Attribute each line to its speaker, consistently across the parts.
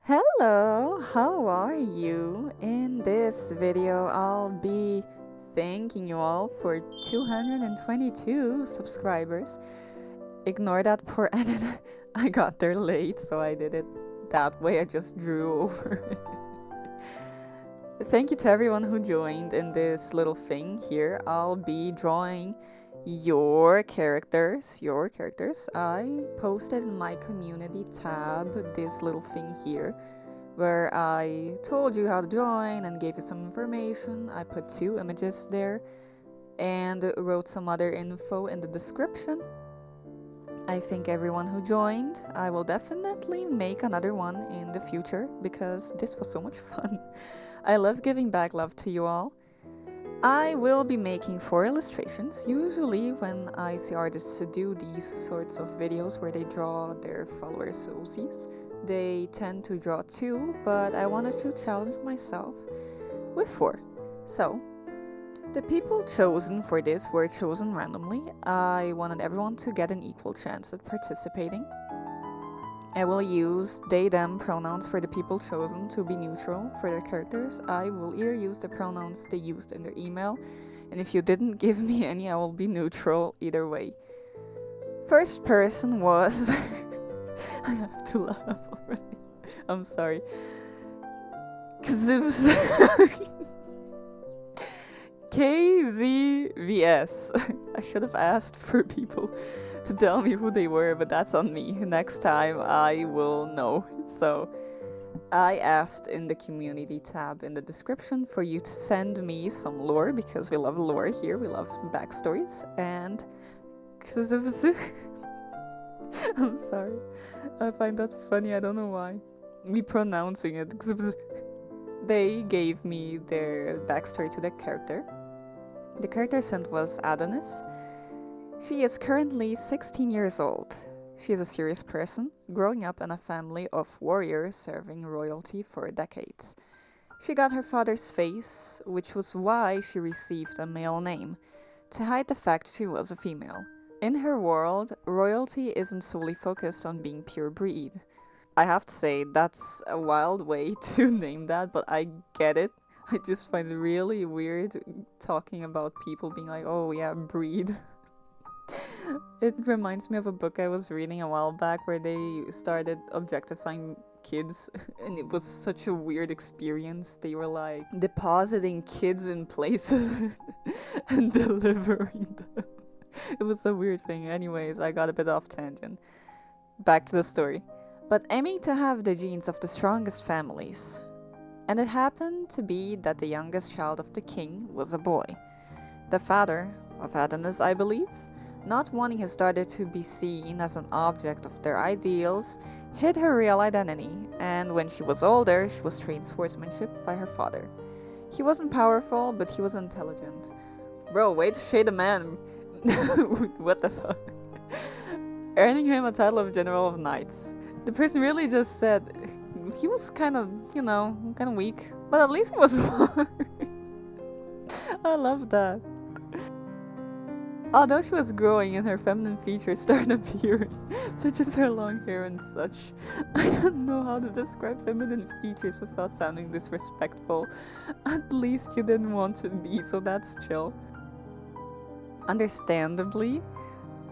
Speaker 1: Hello, how are you? In this video, I'll be thanking you all for 222 subscribers. Ignore that poor edit. I got there late, so I did it that way. I just drew over it. Thank you to everyone who joined in this little thing here. I'll be drawing your characters. I posted in my community tab this little thing here where I told you how to join and gave you some information. I put 2 images there and wrote some other info in the description. I thank everyone who joined. I will definitely make another one in the future because this was so much fun. I love giving back love to you all. I will be making 4 illustrations. Usually when I see artists do these sorts of videos where they draw their followers' OCs, they tend to draw 2, but I wanted to challenge myself with 4. So, the people chosen for this were chosen randomly. I wanted everyone to get an equal chance at participating. I will use they, them pronouns for the people chosen to be neutral for their characters. I will either use the pronouns they used in their email, and if you didn't give me any, I will be neutral either way. First person was... I have to laugh already. I'm sorry. KZVS. I should have asked for people to tell me who they were, but that's on me. Next time I will know. So I asked in the community tab in the description for you to send me some lore because we love lore here. We love backstories and I'm sorry. I find that funny. I don't know why. Me pronouncing it. They gave me their backstory to the character. The character sent was Adonis. She is currently 16 years old. She is a serious person, growing up in a family of warriors serving royalty for decades. She got her father's face, which was why she received a male name, to hide the fact she was a female. In her world, royalty isn't solely focused on being pure breed. I have to say, that's a wild way to name that, but I get it. I just find it really weird talking about people being like, oh yeah, breed. It reminds me of a book I was reading a while back where they started objectifying kids and it was such a weird experience. They were like depositing kids in places and delivering them. It was a weird thing. Anyways, I got a bit off tangent. Back to the story. But aiming to have the genes of the strongest families. And it happened to be that the youngest child of the king was a boy. The father of Adonis, I believe, not wanting his daughter to be seen as an object of their ideals, hid her real identity, and when she was older, she was trained swordsmanship by her father. He wasn't powerful, but he was intelligent. Bro, way to shade a man. What the fuck? Earning him a title of General of Knights. The person really just said he was kind of weak, but at least he was smart. I love that. Although she was growing and her feminine features started appearing, such as her long hair and such, I don't know how to describe feminine features without sounding disrespectful. At least you didn't want to be, so that's chill. Understandably,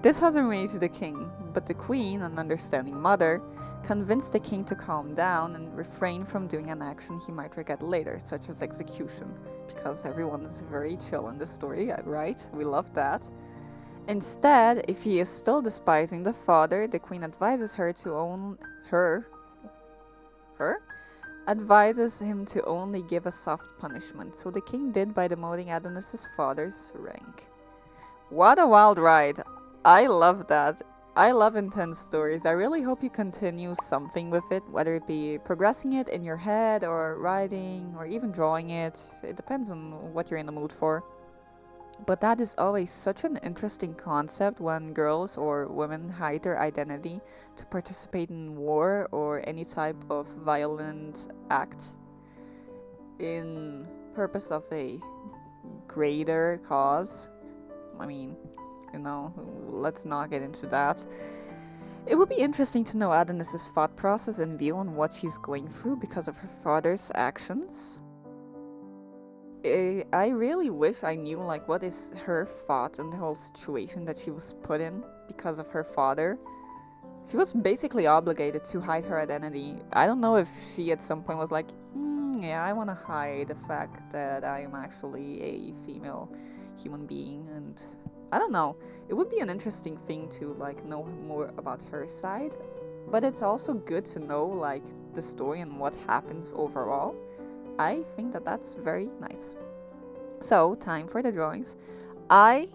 Speaker 1: this has enraged the king, but the queen, an understanding mother, convinced the king to calm down and refrain from doing an action he might regret later, such as execution, because everyone is very chill in this story, right? We love that. Instead, if he is still despising the father, the queen advises her to advises him to only give a soft punishment, so the king did by demoting Adonis' father's rank. What a wild ride! I love that. I love intense stories. I really hope you continue something with it, whether it be progressing it in your head or writing or even drawing it. It depends on what you're in the mood for. But that is always such an interesting concept when girls or women hide their identity to participate in war or any type of violent act in purpose of a greater cause. I mean, let's not get into that. It would be interesting to know Adonis's thought process and view on what she's going through because of her father's actions. I really wish I knew, like, what is her thought in the whole situation that she was put in because of her father. She was basically obligated to hide her identity. I don't know if she at some point was like, yeah, I want to hide the fact that I am actually a female human being, and I don't know. It would be an interesting thing to, like, know more about her side, but it's also good to know, like, the story and what happens overall. I think that that's very nice. So, time for the drawings. I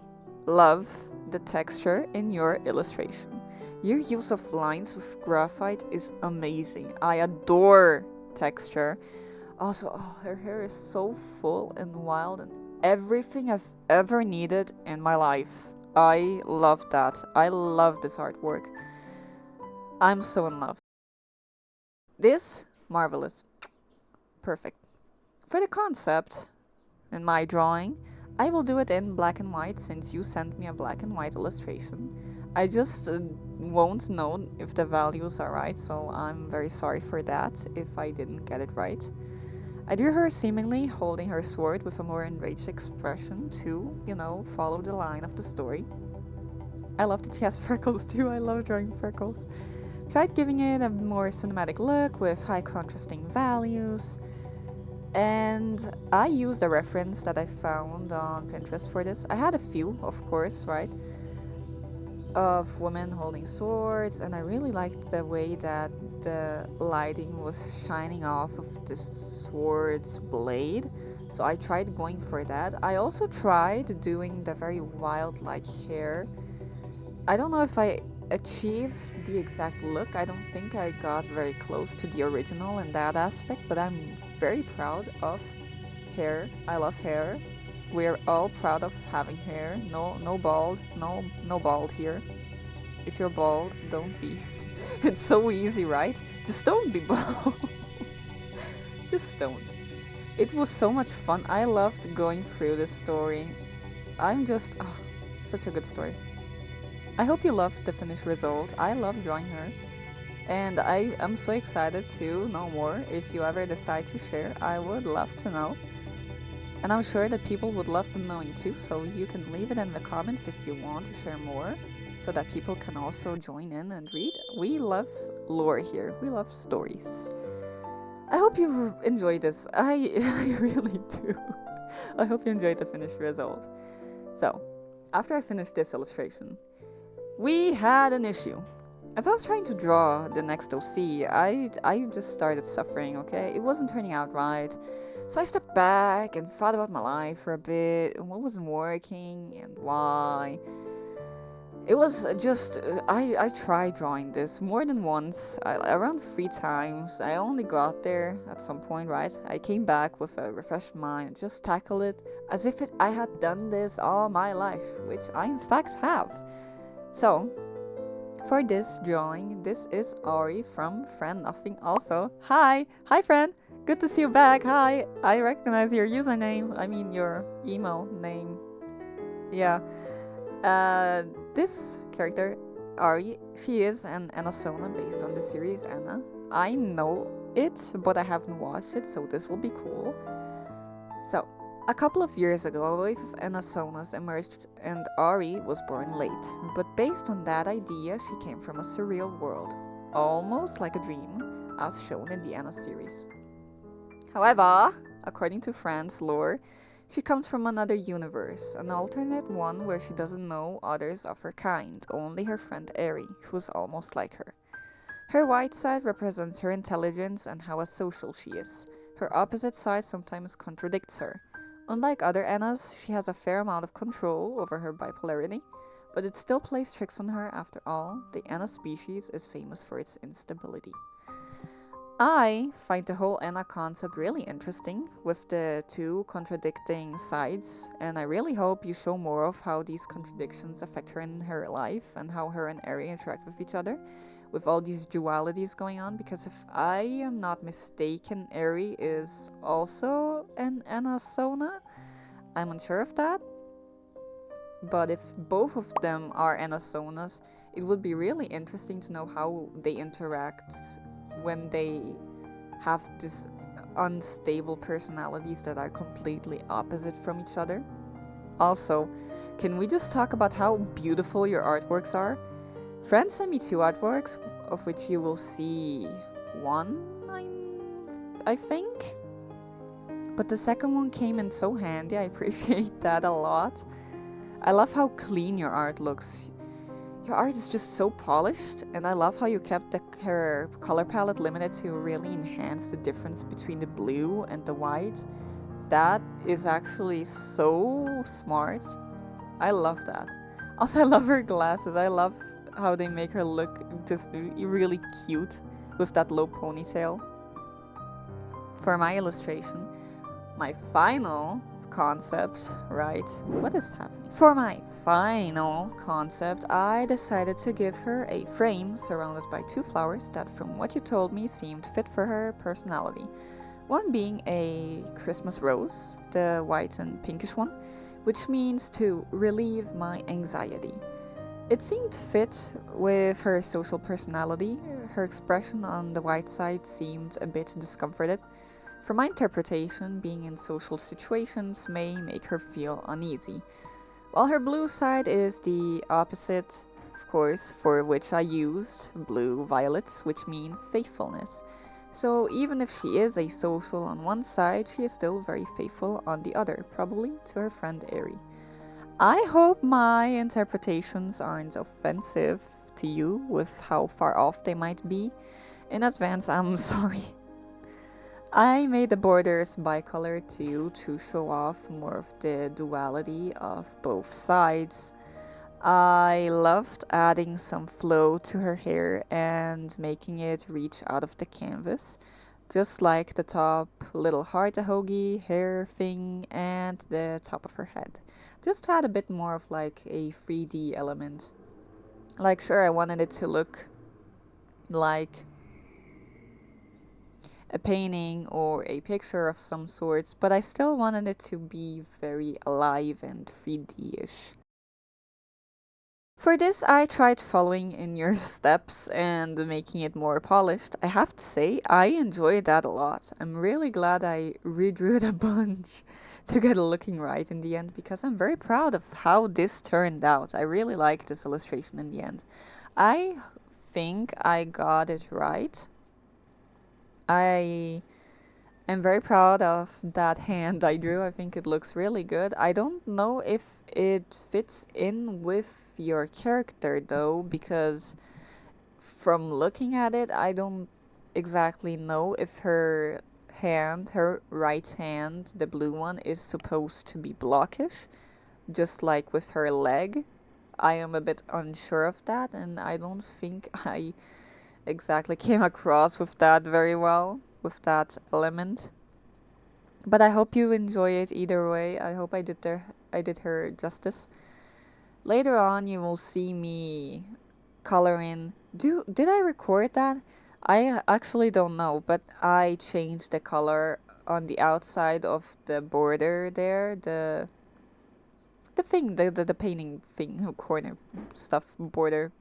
Speaker 1: love the texture in your illustration. Your use of lines with graphite is amazing. I adore texture. Also, her hair is so full and wild and everything I've ever needed in my life. I love that. I love this artwork. I'm so in love. This, marvelous. Perfect. For the concept, in my drawing, I will do it in black and white since you sent me a black and white illustration. I just won't know if the values are right, so I'm very sorry for that if I didn't get it right. I drew her seemingly holding her sword with a more enraged expression to, follow the line of the story. I love that she has freckles too. I love drawing freckles. Tried giving it a more cinematic look with high contrasting values. And I used a reference that I found on Pinterest for this. I had a few, of course, right? Of women holding swords, and I really liked the way that the lighting was shining off of the sword's blade. So I tried going for that. I also tried doing the very wild-like hair. I don't know if I achieved the exact look. I don't think I got very close to the original in that aspect, but I'm very proud of hair. I love hair. We're all proud of having hair. No bald. No bald here. If you're bald, don't be. It's so easy, right? Just don't be bald. Just don't. It was so much fun. I loved going through this story. Such a good story. I hope you loved the finished result. I love drawing her. And I am so excited to know more. If you ever decide to share, I would love to know. And I'm sure that people would love knowing too, so you can leave it in the comments if you want to share more, so that people can also join in and read. We love lore here. We love stories. I hope you enjoyed this. I really do. I hope you enjoyed the finished result. So, after I finished this illustration, we had an issue. As I was trying to draw the next OC, I just started suffering, okay? It wasn't turning out right. So I stepped back and thought about my life for a bit, and what wasn't working, and why. It was just, I tried drawing this more than once, around 3 times. I only got there at some point, right? I came back with a refreshed mind and just tackled it as if I had done this all my life, which I in fact have. So, for this drawing, this is Ari from Friend Nothing also. Hi friend! Good to see you back, hi! I recognize your username, your email name. Yeah. This character, Ari, she is an Anasona based on the series Anna. I know it, but I haven't watched it, so this will be cool. So, a couple of years ago, a wave of Anasonas emerged and Ari was born late. But based on that idea, she came from a surreal world, almost like a dream, as shown in the Anna series. However, according to Fran's lore, she comes from another universe, an alternate one where she doesn't know others of her kind, only her friend Eri, who's almost like her. Her white side represents her intelligence and how asocial she is. Her opposite side sometimes contradicts her. Unlike other Annas, she has a fair amount of control over her bipolarity, but it still plays tricks on her. After all, the Anna species is famous for its instability. I find the whole Anna concept really interesting, with the 2 contradicting sides, and I really hope you show more of how these contradictions affect her in her life, and how her and Eri interact with each other, with all these dualities going on, because if I am not mistaken, Eri is also an Anasona. I'm unsure of that. But if both of them are Anasonas, it would be really interesting to know how they interact when they have this unstable personalities that are completely opposite from each other. Also, can we just talk about how beautiful your artworks are? Friends sent me 2 artworks, of which you will see one, I think. But the second one came in so handy, I appreciate that a lot. I love how clean your art looks. Your art is just so polished, and I love how you kept her color palette limited to really enhance the difference between the blue and the white. That is actually so smart. I love that. Also, I love her glasses. I love how they make her look just really cute with that low ponytail. For my illustration, my final concept, right? What is happening? For my final concept, I decided to give her a frame surrounded by 2 flowers that, from what you told me, seemed fit for her personality. One being a Christmas rose, the white and pinkish one, which means to relieve my anxiety. It seemed fit with her social personality. Her expression on the white side seemed a bit discomforted. For my interpretation, being in social situations may make her feel uneasy, while her blue side is the opposite, of course, for which I used blue violets, which mean faithfulness. So even if she is asocial on one side, she is still very faithful on the other, probably to her friend Eri. I hope my interpretations aren't offensive to you with how far off they might be. In advance, I'm sorry. I made the borders bicolor too, to show off more of the duality of both sides. I loved adding some flow to her hair and making it reach out of the canvas, just like the top little heart ahogi hair thing and the top of her head. Just had a bit more of like a 3D element. Like, sure, I wanted it to look like a painting or a picture of some sorts, but I still wanted it to be very alive and 3D-ish. For this, I tried following in your steps and making it more polished. I have to say, I enjoyed that a lot. I'm really glad I redrew it a bunch to get it looking right in the end, because I'm very proud of how this turned out. I really like this illustration in the end. I think I got it right. I am very proud of that hand I drew. I think it looks really good. I don't know if it fits in with your character though, because from looking at it, I don't exactly know if her hand, her right hand, the blue one, is supposed to be blockish, just like with her leg. I am a bit unsure of that, and I don't think I exactly came across with that very well, with that element. But I hope you enjoy it either way. I hope I did her justice. Later on, you will see me color in. Did I record that? I actually don't know, but I changed the color on the outside of the border there, the thing, the painting thing, corner stuff, border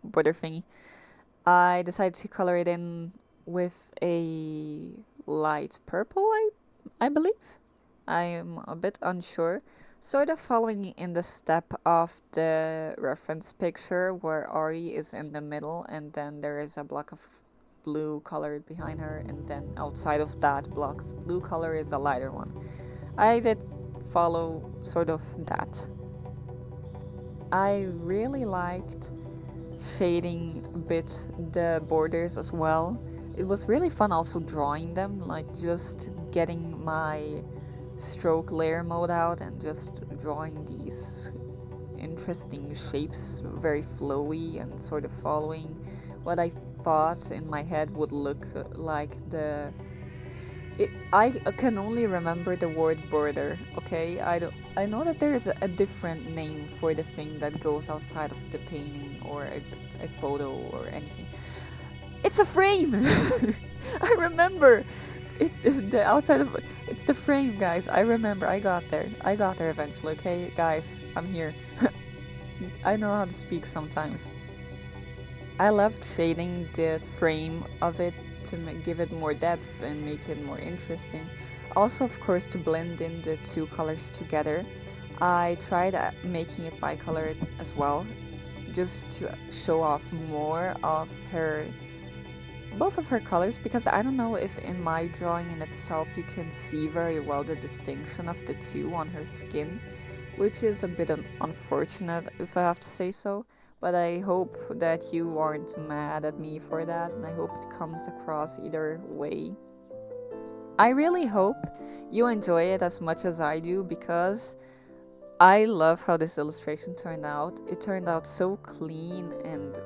Speaker 1: thingy. I decided to color it in with a light purple, I believe. I am a bit unsure. Sort of following in the step of the reference picture where Ari is in the middle, and then there is a block of blue colored behind her, and then outside of that block of blue color is a lighter one. I did follow sort of that. I really liked shading a bit the borders as well. It was really fun also drawing them, like just getting my stroke layer mode out and just drawing these interesting shapes, very flowy, and sort of following what I thought in my head would look like I can only remember the word border, okay? I know that there is a different name for the thing that goes outside of the painting or a photo or anything. It's a frame! I remember! The outside of it's the frame, guys. I remember. I got there. I got there eventually. Okay, guys, I'm here. I know how to speak sometimes. I loved shading the frame of it to give it more depth and make it more interesting. Also, of course, to blend in the two colors together. I tried making it bicolored as well, just to show off more of both of her colors, because I don't know if in my drawing in itself you can see very well the distinction of the two on her skin, which is a bit unfortunate if I have to say so, but I hope that you aren't mad at me for that, and I hope it comes across either way. I really hope you enjoy it as much as I do, because I love how this illustration turned out. It turned out so clean and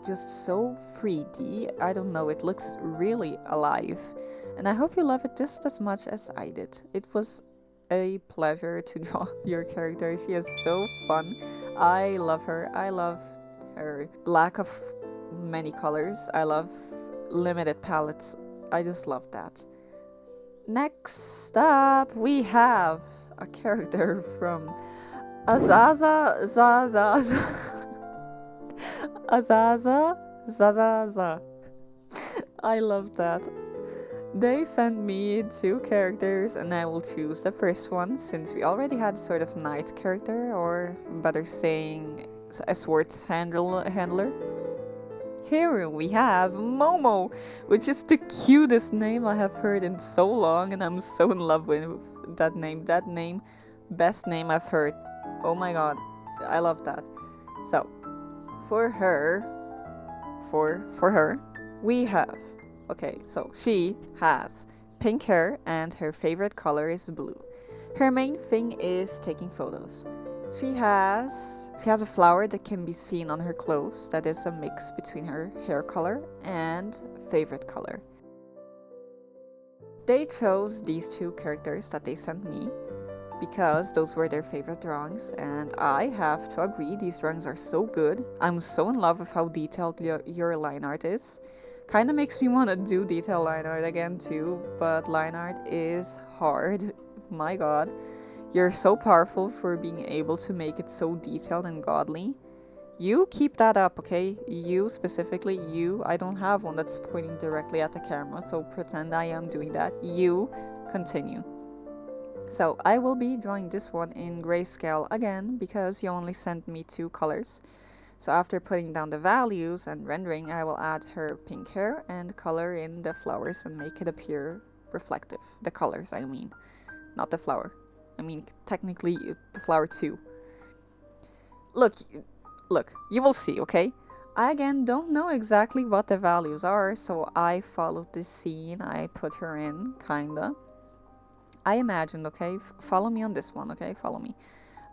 Speaker 1: just so 3D. I don't know, it looks really alive. And I hope you love it just as much as I did. It was a pleasure to draw your character. She is so fun. I love her. I love her lack of many colors. I love limited palettes. I just love that. Next up, we have a character from Azaza Zazaza. Azaza Zazaza. I love that. They sent me 2 characters, and I will choose the first one since we already had a sort of knight character, or better saying a swords handler. Here we have Momo, which is the cutest name I have heard in so long, and I'm so in love with that name. That name, best name I've heard. Oh my god, I love that. So, for her, we have, okay, so she has pink hair and her favorite color is blue. Her main thing is taking photos. She has a flower that can be seen on her clothes that is a mix between her hair color and favorite color. They chose these 2 characters that they sent me because those were their favorite drawings, and I have to agree, these drawings are so good. I'm so in love with how detailed your line art is. Kinda makes me want to do detail line art again too, but line art is hard. My god. You're so powerful for being able to make it so detailed and godly. You keep that up, okay? You specifically, you. I don't have one that's pointing directly at the camera, so pretend I am doing that. You continue. So I will be drawing this one in grayscale again because you only sent me 2 colors. So after putting down the values and rendering, I will add her pink hair and color in the flowers and make it appear reflective. The colors, I mean, not the flower. I mean, technically, the flower too. Look, you will see, okay? I again don't know exactly what the values are, so I followed this scene I put her in, kinda. I imagined, okay? Follow me on this one, okay? Follow me.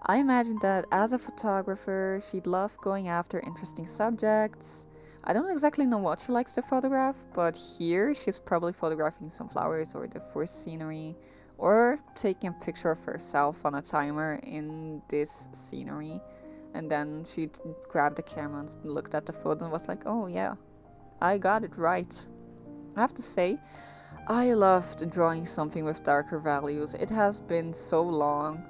Speaker 1: I imagined that as a photographer, she'd love going after interesting subjects. I don't exactly know what she likes to photograph, but here she's probably photographing some flowers or the forest scenery, or taking a picture of herself on a timer in this scenery. And then she grabbed the camera and looked at the photo and was like, oh yeah, I got it right. I have to say, I loved drawing something with darker values. It has been so long.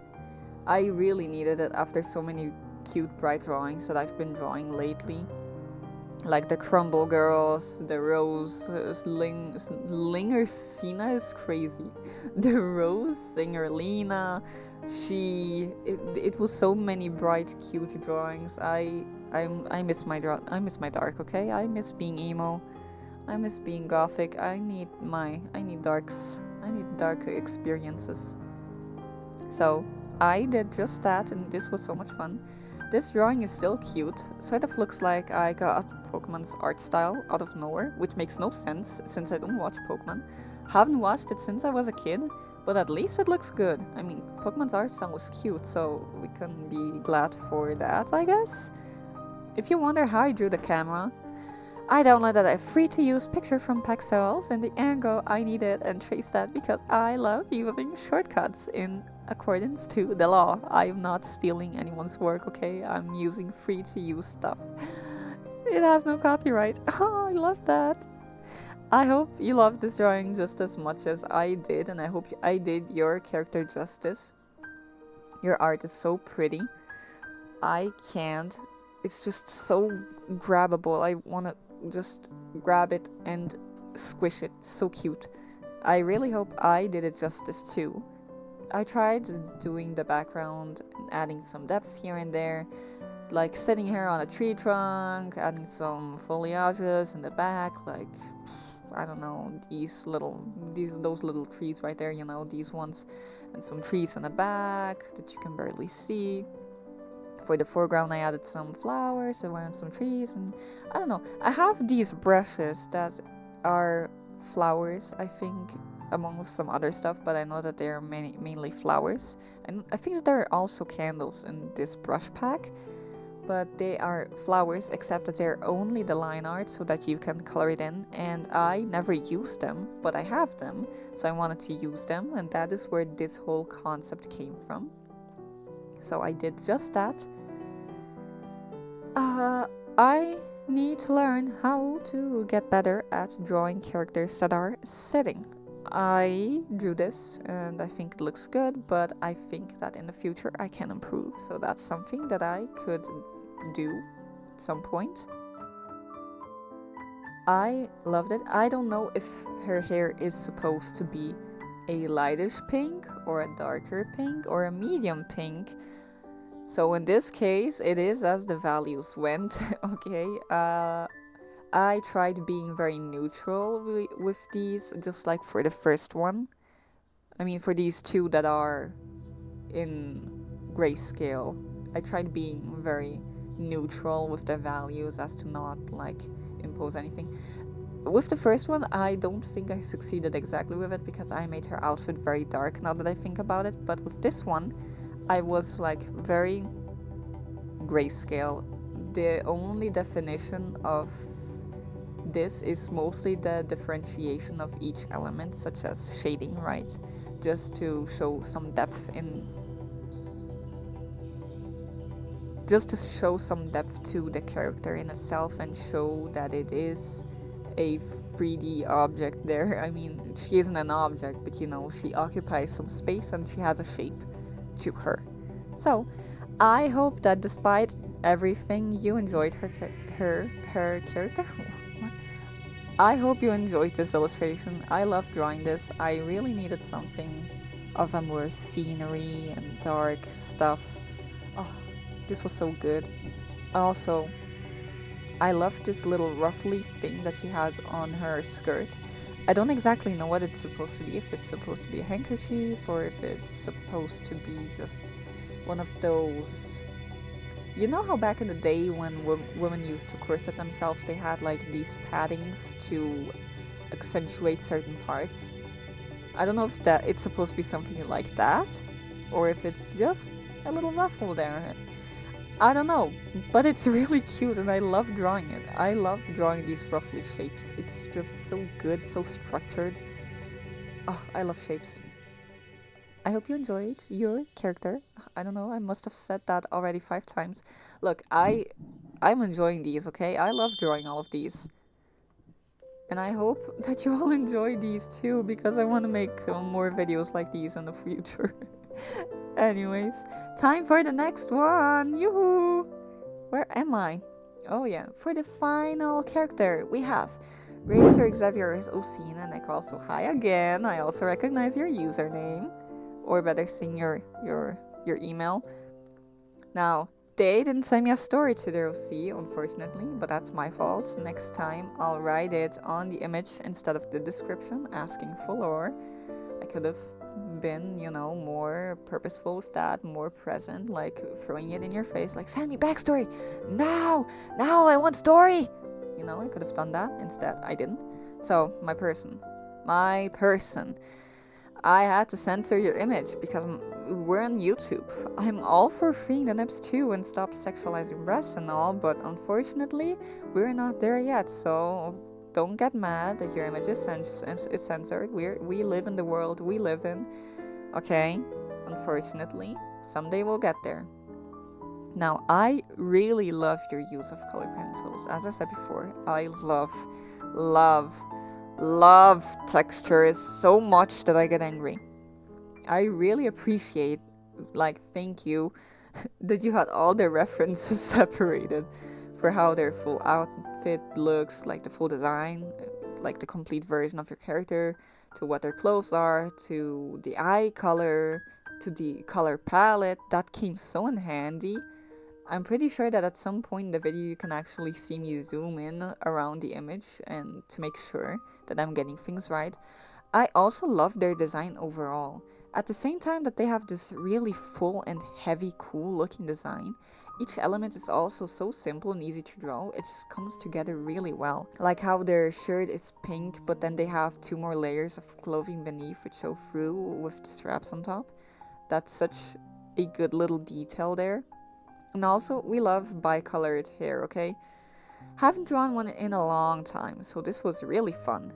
Speaker 1: I really needed it after so many cute bright drawings that I've been drawing lately. Like the Crumble Girls, the Rose Linger Sina is crazy. The Rose Singer Lena, it was so many bright, cute drawings. I miss my dark, okay? I miss being emo. I miss being gothic. I need darks. I need dark experiences. So I did just that, and this was so much fun. This drawing is still cute, sort of looks like I got Pokemon's art style out of nowhere, which makes no sense since I don't watch Pokemon. Haven't watched it since I was a kid, but at least it looks good. I mean, Pokemon's art style is cute, so we can be glad for that, I guess. If you wonder how I drew the camera, I downloaded a free-to-use picture from Pexels and the angle I needed and traced that because I love using shortcuts in accordance to the law. I am not stealing anyone's work, okay? I'm using free-to-use stuff. It has no copyright. Oh, I love that. I hope you loved this drawing just as much as I did, and I hope I did your character justice. Your art is so pretty. I can't. It's just so grabbable. I want to just grab it and squish it. So cute. I really hope I did it justice too. I tried doing the background and adding some depth here and there, like sitting here on a tree trunk, adding some foliages in the back, like I don't know, those little trees right there, these ones, and some trees in the back that you can barely see. For the foreground, I added some flowers around some trees, and I don't know. I have these brushes that are flowers, I think, among with some other stuff, but I know that they are mainly flowers. And I think that there are also candles in this brush pack, but they are flowers, except that they're only the line art so that you can color it in. And I never use them, but I have them, so I wanted to use them, and that is where this whole concept came from. So I did just that. I need to learn how to get better at drawing characters that are sitting. I drew this and I think it looks good, but I think that in the future I can improve. So that's something that I could do at some point. I loved it. I don't know if her hair is supposed to be a lightish pink or a darker pink or a medium pink. So in this case, it is as the values went. Okay, I tried being very neutral with these, just like for the first one. I mean, for these two that are in grayscale, I tried being very neutral with the values as to not like impose anything. With the first one, I don't think I succeeded exactly with it because I made her outfit very dark now that I think about it. But with this one, I was like very grayscale. The only definition of this is mostly the differentiation of each element, such as shading, right? Just to show some depth to the character in itself and show that it is a 3D object there. I mean, she isn't an object, but she occupies some space and she has a shape to her. So, I hope that despite everything, you enjoyed her character. I hope you enjoyed this illustration. I love drawing this. I really needed something of a more scenery and dark stuff. Oh, this was so good. Also, I love this little ruffly thing that she has on her skirt. I don't exactly know what it's supposed to be, if it's supposed to be a handkerchief or if it's supposed to be just one of those... You know how back in the day when women used to corset themselves, they had like these paddings to accentuate certain parts? I don't know if that it's supposed to be something like that, or if it's just a little ruffle there. I don't know, but it's really cute and I love drawing it. I love drawing these ruffly shapes. It's just so good, so structured. Oh, I love shapes. I hope you enjoyed your character. I don't know, I must have said that already 5 times. Look, I'm enjoying these, okay? I love drawing all of these. And I hope that you all enjoy these too, because I want to make more videos like these in the future. Anyways, time for the next one! Yoo-hoo! Where am I? Oh yeah, for the final character, we have Racer Xavier's Osina, and also hi again. I also recognize your username. Or better saying your email. Now, they didn't send me a story to their OC, unfortunately, but that's my fault. Next time, I'll write it on the image instead of the description, asking for lore. I could have been, more purposeful with that, more present, like throwing it in your face, like, send me backstory! Now, I want story! I could have done that. Instead, I didn't. So, my person. I had to censor your image because we're on YouTube. I'm all for freeing the nips too and stop sexualizing breasts and all, but unfortunately, we're not there yet, so don't get mad that your image is censored. We live in the world we live in, okay? Unfortunately, someday we'll get there. Now, I really love your use of colored pencils. As I said before, I love love textures so much that I get angry. I really appreciate, like, thank you that you had all the references separated for how their full outfit looks, like the full design, like the complete version of your character, to what their clothes are, to the eye color, to the color palette. That came so in handy. I'm pretty sure that at some point in the video you can actually see me zoom in around the image and to make sure that I'm getting things right. I also love their design overall. At the same time that they have this really full and heavy, cool looking design, each element is also so simple and easy to draw, it just comes together really well. Like how their shirt is pink, but then they have 2 more layers of clothing beneath which show through with the straps on top. That's such a good little detail there. And also, we love bi-colored hair, okay? Haven't drawn one in a long time, so this was really fun.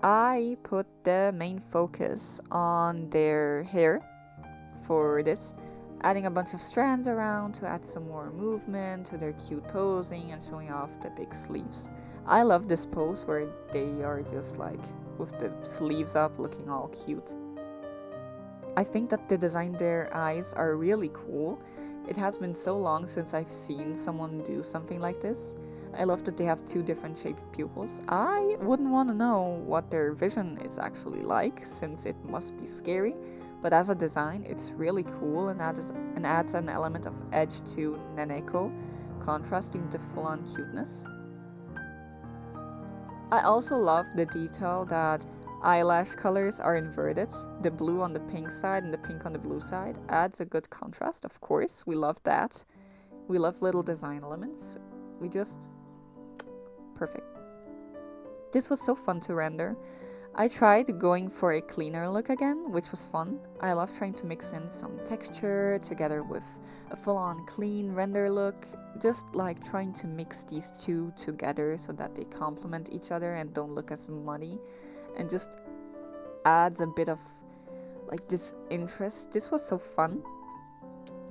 Speaker 1: I put the main focus on their hair for this, adding a bunch of strands around to add some more movement to their cute posing and showing off the big sleeves. I love this pose where they are just like with the sleeves up looking all cute. I think that the design their eyes are really cool. It has been so long since I've seen someone do something like this. I love that they have 2 different shaped pupils. I wouldn't want to know what their vision is actually like, since it must be scary, but as a design, it's really cool and adds an element of edge to Naneko, contrasting the full-on cuteness. I also love the detail that eyelash colors are inverted. The blue on the pink side and the pink on the blue side adds a good contrast, of course. We love that. We love little design elements. We just... perfect. This was so fun to render. I tried going for a cleaner look again, which was fun. I love trying to mix in some texture together with a full-on clean render look. Just like trying to mix these 2 together so that they complement each other and don't look as muddy. And just adds a bit of like this interest. This was so fun.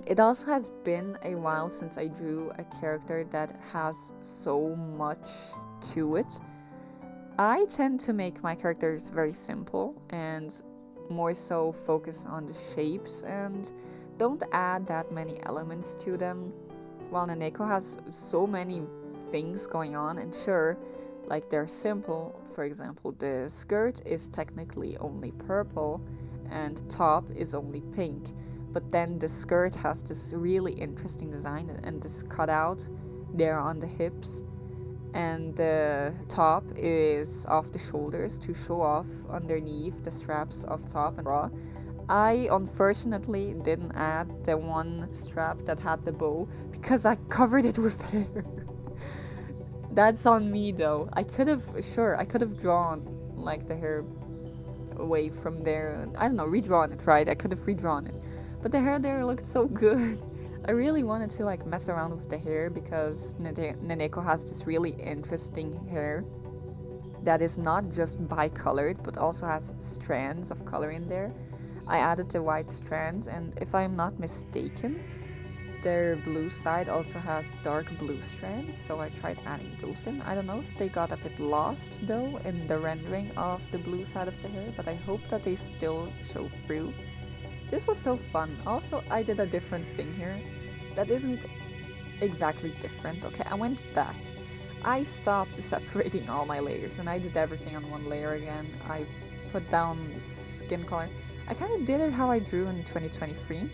Speaker 1: It also has been a while since I drew a character that has so much to it. I tend to make my characters very simple and more so focus on the shapes and don't add that many elements to them. While Naneko has so many things going on, and sure, like they're simple. For example, the skirt is technically only purple and top is only pink. But then the skirt has this really interesting design and this cutout there on the hips. And the top is off the shoulders to show off underneath the straps of top and bra. I unfortunately didn't add the one strap that had the bow because I covered it with hair. That's on me though. I could have drawn like the hair away from there. I don't know, redrawn it, right? I could have redrawn it. But the hair there looked so good. I really wanted to like mess around with the hair because Naneko has this really interesting hair that is not just bi-colored but also has strands of color in there. I added the white strands, and if I'm not mistaken, their blue side also has dark blue strands, so I tried adding those in. I don't know if they got a bit lost though in the rendering of the blue side of the hair, but I hope that they still show through. This was so fun. Also, I did a different thing here that isn't exactly different. Okay, I went back. I stopped separating all my layers and I did everything on one layer again. I put down skin color. I kind of did it how I drew in 2023,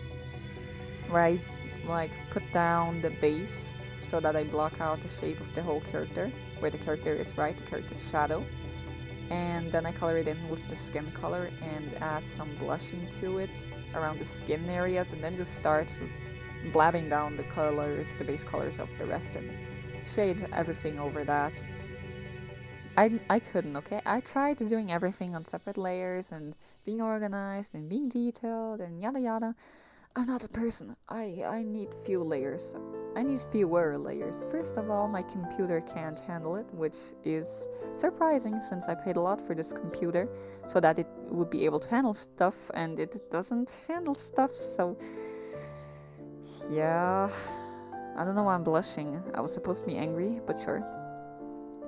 Speaker 1: where I like put down the base so that I block out the shape of the whole character, where the character is right, the character's shadow. And then I color it in with the skin color and add some blushing to it around the skin areas, and then just start blabbing down the colors, the base colors of the rest, and shade everything over that. I couldn't, okay? I tried doing everything on separate layers and being organized and being detailed and yada yada. I'm not a person. I need few layers. I need fewer layers. First of all, my computer can't handle it, which is surprising since I paid a lot for this computer so that it would be able to handle stuff, and it doesn't handle stuff, so yeah. I don't know why I'm blushing. I was supposed to be angry, but sure.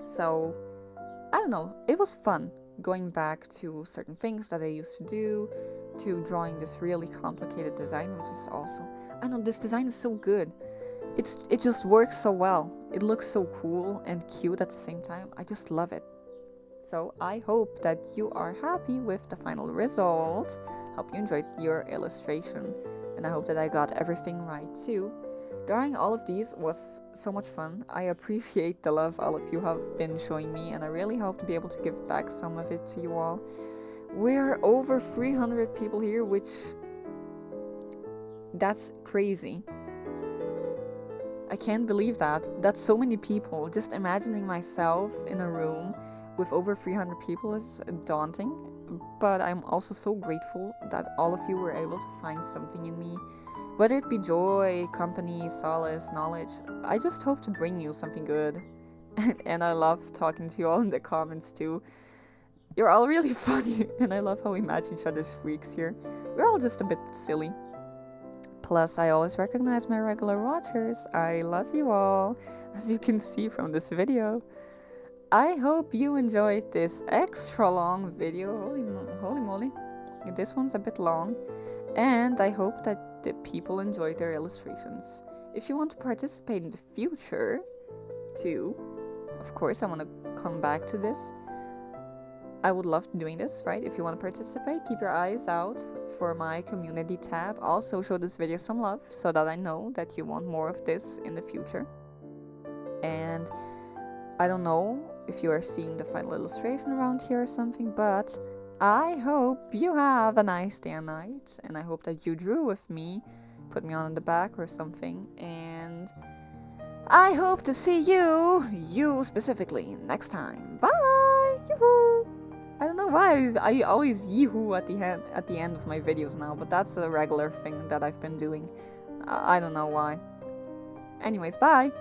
Speaker 1: So I don't know, it was fun going back to certain things that I used to do, to drawing this really complicated design, which is also, I don't know, this design is so good. It just works so well. It looks so cool and cute at the same time. I just love it. So I hope that you are happy with the final result. Hope you enjoyed your illustration, and I hope that I got everything right too. Drawing all of these was so much fun. I appreciate the love all of you have been showing me, and I really hope to be able to give back some of it to you all. We're over 300 people here, which that's crazy. I can't believe that. That's so many people. Just imagining myself in a room with over 300 people is daunting, but I'm also so grateful that all of you were able to find something in me, whether it be joy, company, solace, knowledge. I just hope to bring you something good. And I love talking to you all in the comments too. You're all really funny, and I love how we match each other's freaks here. We're all just a bit silly. Plus, I always recognize my regular watchers. I love you all, as you can see from this video. I hope you enjoyed this extra long video. Holy moly. This one's a bit long. And I hope that the people enjoyed their illustrations. If you want to participate in the future, too, of course, I want to come back to this. I would love doing this, right? If you want to participate, keep your eyes out for my community tab. Also, show this video some love so that I know that you want more of this in the future. And I don't know if you are seeing the final illustration around here or something, but I hope you have a nice day and night, and I hope that you drew with me, put me on in the back or something, and I hope to see you specifically, next time. Bye! Yoo-hoo! I don't know why I always yoo-hoo at the end of my videos now, but that's a regular thing that I've been doing. I don't know why. Anyways, bye!